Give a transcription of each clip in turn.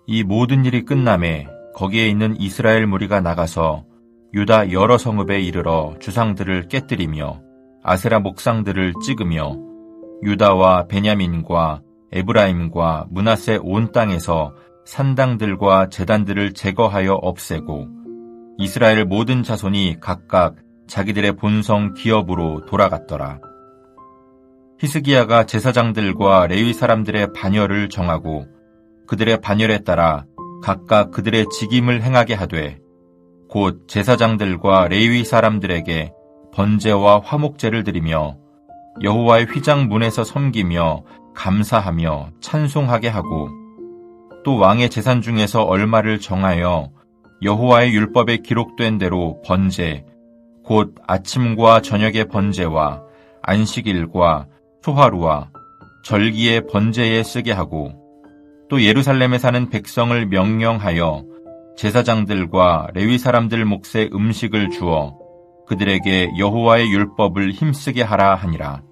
이 모든 일이 끝남에 거기에 있는 이스라엘 무리가 나가서 유다 여러 성읍에 이르러 주상들을 깨뜨리며 아세라 목상들을 찍으며 유다와 베냐민과 에브라임과 므낫세 온 땅에서 산당들과 제단들을 제거하여 없애고 이스라엘 모든 자손이 각각 자기들의 본성 기업으로 돌아갔더라. 히스기야가 제사장들과 레위 사람들의 반열을 정하고 그들의 반열에 따라 각각 그들의 직임을 행하게 하되 곧 제사장들과 레위 사람들에게 번제와 화목제를 드리며 여호와의 휘장 문에서 섬기며 감사하며 찬송하게 하고 또 왕의 재산 중에서 얼마를 정하여 여호와의 율법에 기록된 대로 번제 곧 아침과 저녁의 번제와 안식일과 초하루와 절기의 번제에 쓰게 하고 또 예루살렘에 사는 백성을 명령하여 제사장들과 레위 사람들 몫의 음식을 주어 그들에게 여호와의 율법을 힘쓰게 하라 하니라.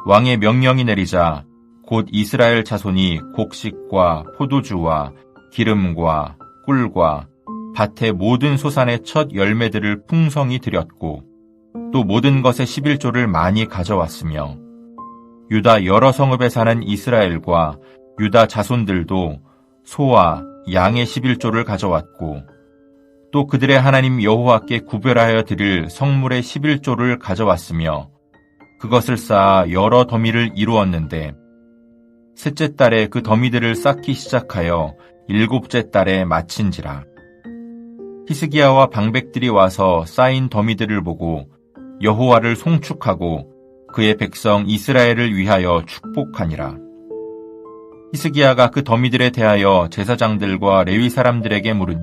왕의 명령이 내리자 곧 이스라엘 자손이 곡식과 포도주와 기름과 꿀과 밭의 모든 소산의 첫 열매들을 풍성히 드렸고 또 모든 것의 11조를 많이 가져왔으며 유다 여러 성읍에 사는 이스라엘과 유다 자손들도 소와 양의 11조를 가져왔고 또 그들의 하나님 여호와께 구별하여 드릴 성물의 11조를 가져왔으며 그것을 쌓아 여러 더미를 이루었는데 셋째 달에 그 더미들을 쌓기 시작하여 일곱째 달에 마친지라. 히스기야와 방백들이 와서 쌓인 더미들을 보고 여호와를 송축하고 그의 백성 이스라엘을 위하여 축복하니라. 히스기야가 그 더미들에 대하여 제사장들과 레위 사람들에게 물으니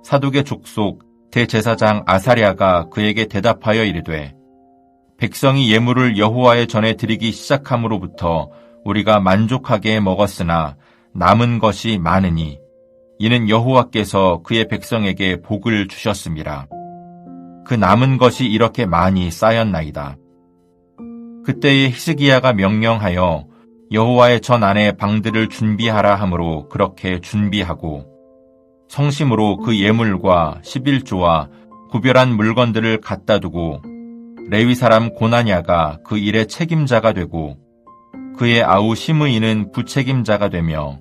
사독의 족속 대제사장 아사랴가 그에게 대답하여 이르되 백성이 예물을 여호와의 전에 드리기 시작함으로부터 우리가 만족하게 먹었으나 남은 것이 많으니 이는 여호와께서 그의 백성에게 복을 주셨습니다. 그 남은 것이 이렇게 많이 쌓였나이다. 그때에 히스기야가 명령하여 여호와의 전 안에 방들을 준비하라 하므로 그렇게 준비하고 성심으로 그 예물과 11조와 구별한 물건들을 갖다 두고 레위 사람 고나냐가 그 일의 책임자가 되고 그의 아우 시므이는 부책임자가 되며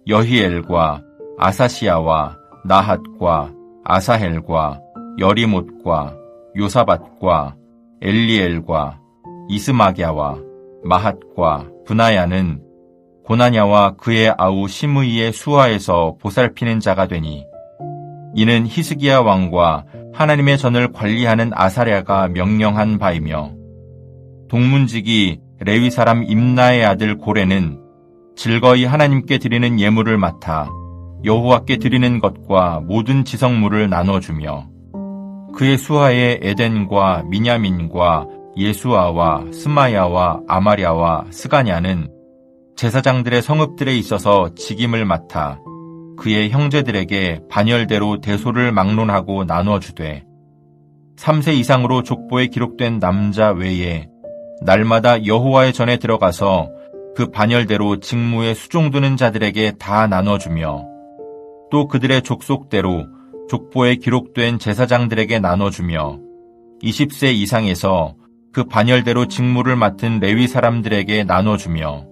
여히엘과 아사시야와 나핫과 아사헬과 여리못과 요사밧과 엘리엘과 이스마갸와 마핫과 브나야는 고나냐와 그의 아우 시므이의 수하에서 보살피는 자가 되니 이는 히스기야 왕과 하나님의 전을 관리하는 아사랴가 명령한 바이며 동문직이 레위 사람 임나의 아들 고레는 즐거이 하나님께 드리는 예물을 맡아 여호와께 드리는 것과 모든 지성물을 나눠주며 그의 수하에 에덴과 미냐민과 예수아와 스마야와 아마랴와 스가냐는 제사장들의 성읍들에 있어서 직임을 맡아 그의 형제들에게 반열대로 대소를 막론하고 나눠주되 3세 이상으로 족보에 기록된 남자 외에 날마다 여호와의 전에 들어가서 그 반열대로 직무에 수종드는 자들에게 다 나눠주며 또 그들의 족속대로 족보에 기록된 제사장들에게 나눠주며 20세 이상에서 그 반열대로 직무를 맡은 레위 사람들에게 나눠주며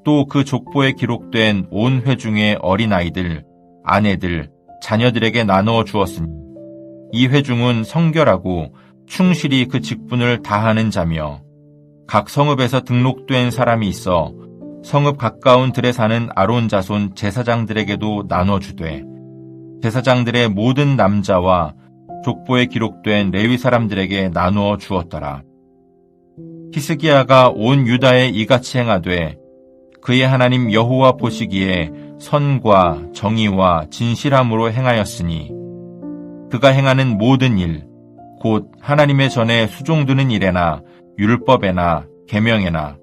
또 그 족보에 기록된 온 회중의 어린아이들, 아내들, 자녀들에게 나누어 주었으니 이 회중은 성결하고 충실히 그 직분을 다하는 자며 각 성읍에서 등록된 사람이 있어 성읍 가까운 들에 사는 아론 자손 제사장들에게도 나눠주되 제사장들의 모든 남자와 족보에 기록된 레위 사람들에게 나누어 주었더라. 히스기야가 온 유다에 이같이 행하되 그의 하나님 여호와 보시기에 선과 정의와 진실함으로 행하였으니 그가 행하는 모든 일, 곧 하나님의 전에 수종드는 일에나 율법에나 계명에나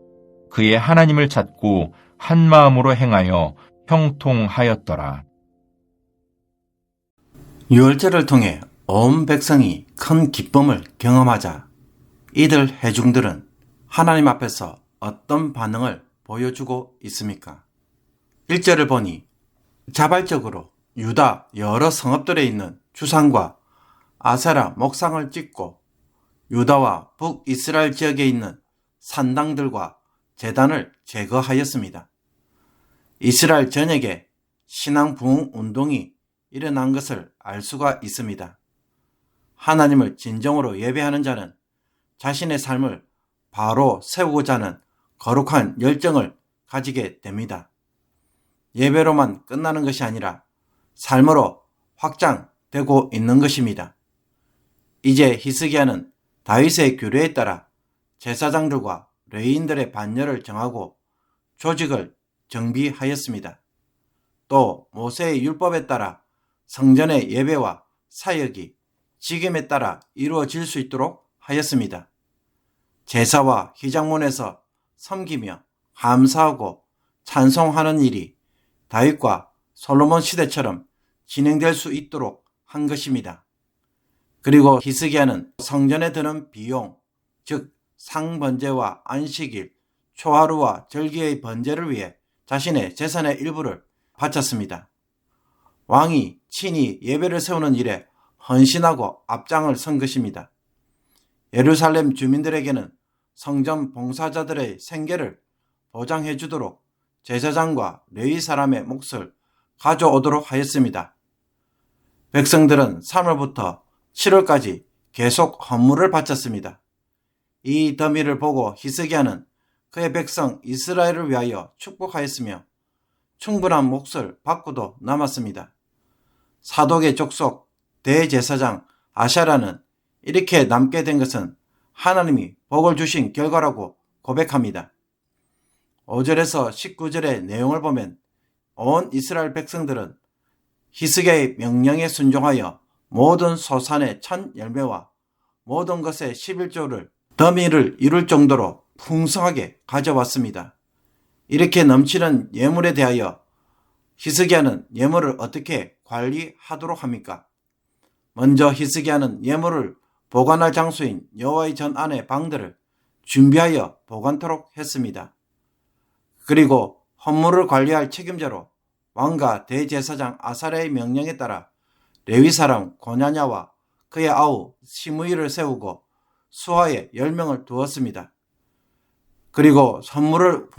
그의 하나님을 찾고 한 마음으로 행하여 형통하였더라. 유월절을 통해 온 백성이 큰 기쁨을 경험하자 이들 회중들은 하나님 앞에서 어떤 반응을 보여주고 있습니까? 1절을 보니 자발적으로 유다 여러 성읍들에 있는 주상과 아세라 목상을 찍고 유다와 북이스라엘 지역에 있는 산당들과 제단을 제거하였습니다. 이스라엘 전역에 신앙 부흥 운동이 일어난 것을 알 수가 있습니다. 하나님을 진정으로 예배하는 자는 자신의 삶을 바로 세우고자 하는 거룩한 열정을 가지게 됩니다. 예배로만 끝나는 것이 아니라 삶으로 확장되고 있는 것입니다. 이제 히스기야는 다윗의 규례에 따라 제사장들과 레위인들의 반열을 정하고 조직을 정비하였습니다. 또 모세의 율법에 따라 성전의 예배와 사역이 지금에 따라 이루어질 수 있도록 하였습니다. 제사와 희장문에서 섬기며 감사하고 찬송하는 일이 다윗과 솔로몬 시대처럼 진행될 수 있도록 한 것입니다. 그리고 히스기야는 성전에 드는 비용, 즉 상번제와 안식일, 초하루와 절기의 번제를 위해 자신의 재산의 일부를 바쳤습니다. 왕이 친히 예배를 세우는 일에 헌신하고 앞장을 선 것입니다. 예루살렘 주민들에게는 성전 봉사자들의 생계를 보장해 주도록 제사장과 레위 사람의 몫을 가져오도록 하였습니다. 백성들은 3월부터 7월까지 계속 헌물을 바쳤습니다. 이 더미를 보고 히스기야는 그의 백성 이스라엘을 위하여 축복하였으며 충분한 몫을 받고도 남았습니다. 사독의 족속 대제사장 아샤라는 이렇게 남게 된 것은 하나님이 복을 주신 결과라고 고백합니다. 5절에서 19절의 내용을 보면 온 이스라엘 백성들은 히스기야의 명령에 순종하여 모든 소산의 첫 열매와 모든 것의 11조를 더미를 이룰 정도로 풍성하게 가져왔습니다. 이렇게 넘치는 예물에 대하여 히스기야는 예물을 어떻게 관리하도록 합니까? 먼저 히스기야는 예물을 보관할 장소인 여호와의 전 안의 방들을 준비하여 보관토록 했습니다. 그리고 헌물을 관리할 책임자로 왕과 대제사장 아사랴의 명령에 따라 레위 사람 고냐냐와 그의 아우 시므이를 세우고 수하에 10명을 두었습니다. 그리고 헌물을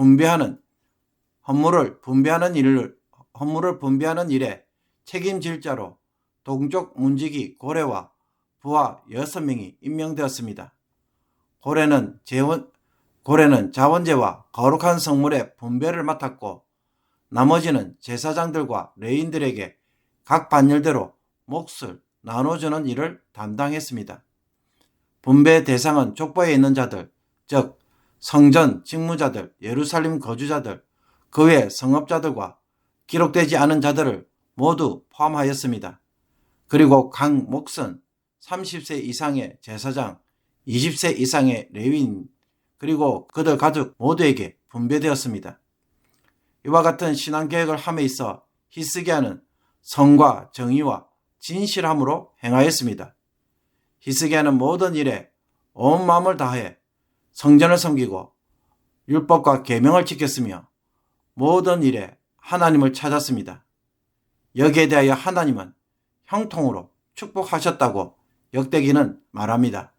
분배하는 일에 책임질 자로 동쪽 문지기 고레와 부하 6명이 임명되었습니다. 고레는 자원제와 거룩한 성물의 분배를 맡았고 나머지는 제사장들과 레위인들에게 각 반열대로 몫을 나눠주는 일을 담당했습니다. 분배 대상은 족보에 있는 자들, 즉 성전 직무자들, 예루살렘 거주자들, 그 외 성업자들과 기록되지 않은 자들을 모두 포함하였습니다. 그리고 각 몫은 30세 이상의 제사장, 20세 이상의 레위인, 그리고 그들 가족 모두에게 분배되었습니다. 이와 같은 신앙계획을 함에 있어 히스기야는 성과 정의와 진실함으로 행하였습니다. 히스기야는 모든 일에 온 마음을 다해 성전을 섬기고 율법과 계명을 지켰으며 모든 일에 하나님을 찾았습니다. 여기에 대하여 하나님은 형통으로 축복하셨다고 역대기는 말합니다.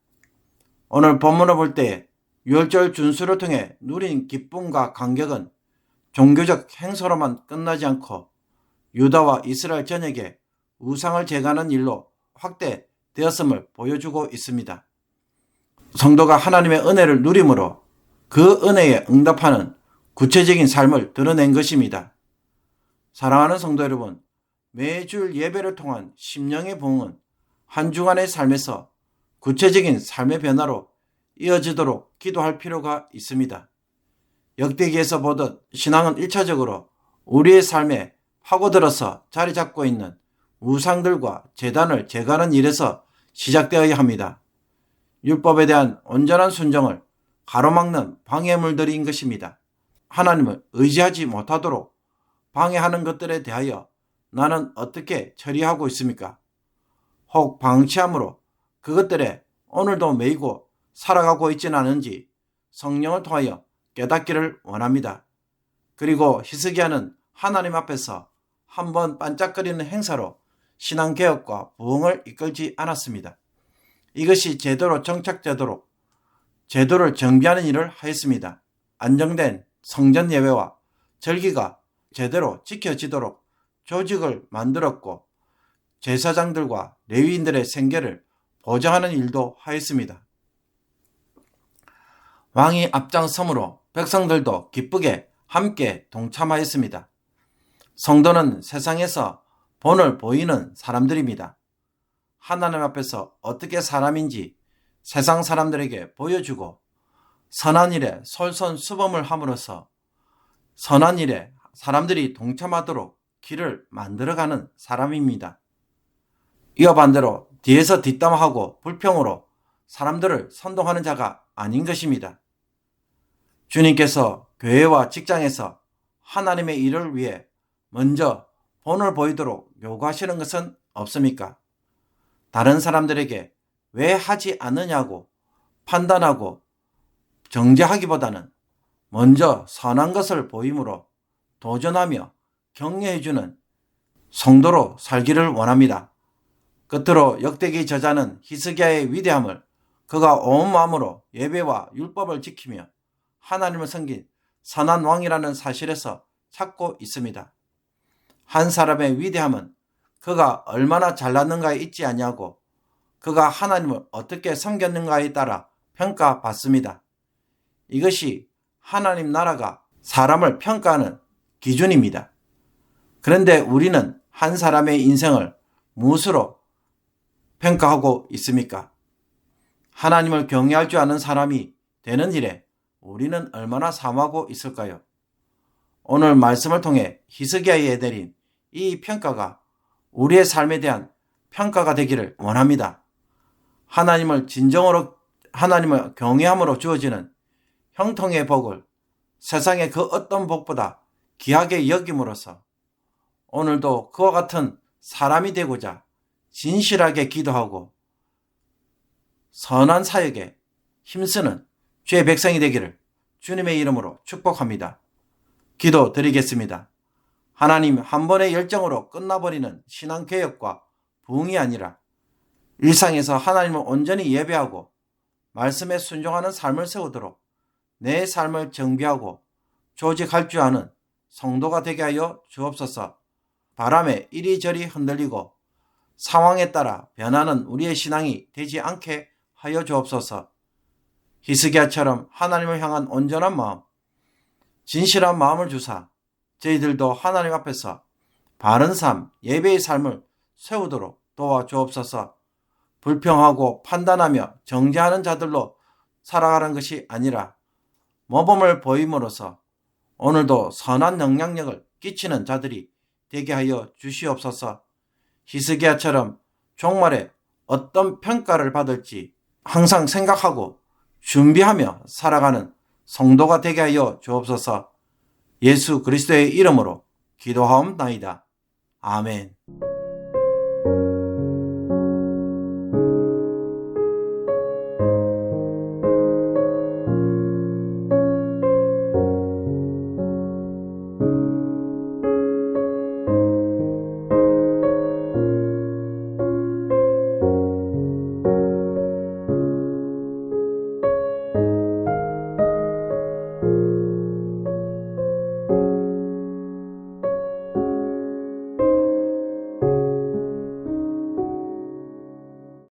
오늘 본문을 볼 때 유월절 준수를 통해 누린 기쁨과 감격은 종교적 행사로만 끝나지 않고 유다와 이스라엘 전역에 우상을 제거하는 일로 확대되었음을 보여주고 있습니다. 성도가 하나님의 은혜를 누림으로 그 은혜에 응답하는 구체적인 삶을 드러낸 것입니다. 사랑하는 성도 여러분, 매주 예배를 통한 심령의 부흥은 한 주간의 삶에서 구체적인 삶의 변화로 이어지도록 기도할 필요가 있습니다. 역대기에서 보듯 신앙은 1차적으로 우리의 삶에 파고들어서 자리 잡고 있는 우상들과 제단을 제거하는 일에서 시작되어야 합니다. 율법에 대한 온전한 순종을 가로막는 방해물들인 것입니다. 하나님을 의지하지 못하도록 방해하는 것들에 대하여 나는 어떻게 처리하고 있습니까? 혹 방치함으로 그것들에 오늘도 매이고 살아가고 있지는 않은지 성령을 통하여 깨닫기를 원합니다. 그리고 히스기야는 하나님 앞에서 한번 반짝거리는 행사로 신앙개혁과 부흥을 이끌지 않았습니다. 이것이 제대로 정착되도록 제도를 정비하는 일을 하였습니다. 안정된 성전 예배와 절기가 제대로 지켜지도록 조직을 만들었고 제사장들과 레위인들의 생계를 보장하는 일도 하였습니다. 왕이 앞장섬으로 백성들도 기쁘게 함께 동참하였습니다. 성도는 세상에서 본을 보이는 사람들입니다. 하나님 앞에서 어떻게 사람인지 세상 사람들에게 보여주고 선한 일에 솔선수범을 함으로써 선한 일에 사람들이 동참하도록 길을 만들어가는 사람입니다. 이와 반대로 뒤에서 뒷담화하고 불평으로 사람들을 선동하는 자가 아닌 것입니다. 주님께서 교회와 직장에서 하나님의 일을 위해 먼저 본을 보이도록 요구하시는 것은 없습니까? 다른 사람들에게 왜 하지 않느냐고 판단하고 정죄하기보다는 먼저 선한 것을 보임으로 도전하며 격려해주는 성도로 살기를 원합니다. 끝으로 역대기 저자는 히스기야의 위대함을 그가 온 마음으로 예배와 율법을 지키며 하나님을 섬긴 선한 왕이라는 사실에서 찾고 있습니다. 한 사람의 위대함은 그가 얼마나 잘났는가에 있지 않냐고 그가 하나님을 어떻게 섬겼는가에 따라 평가받습니다. 이것이 하나님 나라가 사람을 평가하는 기준입니다. 그런데 우리는 한 사람의 인생을 무엇으로 평가하고 있습니까? 하나님을 경외할 줄 아는 사람이 되는 일에 우리는 얼마나 사모하고 있을까요? 오늘 말씀을 통해 히스기야에 내린 이 평가가 우리의 삶에 대한 평가가 되기를 원합니다. 하나님을 경외함으로 주어지는 형통의 복을 세상의 그 어떤 복보다 귀하게 여김으로써 오늘도 그와 같은 사람이 되고자 진실하게 기도하고 선한 사역에 힘쓰는 주의 백성이 되기를 주님의 이름으로 축복합니다. 기도 드리겠습니다. 하나님, 한 번의 열정으로 끝나버리는 신앙개혁과 부흥이 아니라 일상에서 하나님을 온전히 예배하고 말씀에 순종하는 삶을 세우도록 내 삶을 정비하고 조직할 줄 아는 성도가 되게 하여 주옵소서. 바람에 이리저리 흔들리고 상황에 따라 변하는 우리의 신앙이 되지 않게 하여 주옵소서. 히스기야처럼 하나님을 향한 온전한 마음, 진실한 마음을 주사 저희들도 하나님 앞에서 바른 삶, 예배의 삶을 세우도록 도와주옵소서. 불평하고 판단하며 정죄하는 자들로 살아가는 것이 아니라 모범을 보임으로써 오늘도 선한 영향력을 끼치는 자들이 되게 하여 주시옵소서. 히스기야처럼 종말에 어떤 평가를 받을지 항상 생각하고 준비하며 살아가는 성도가 되게 하여 주옵소서. 예수 그리스도의 이름으로 기도하옵나이다. 아멘.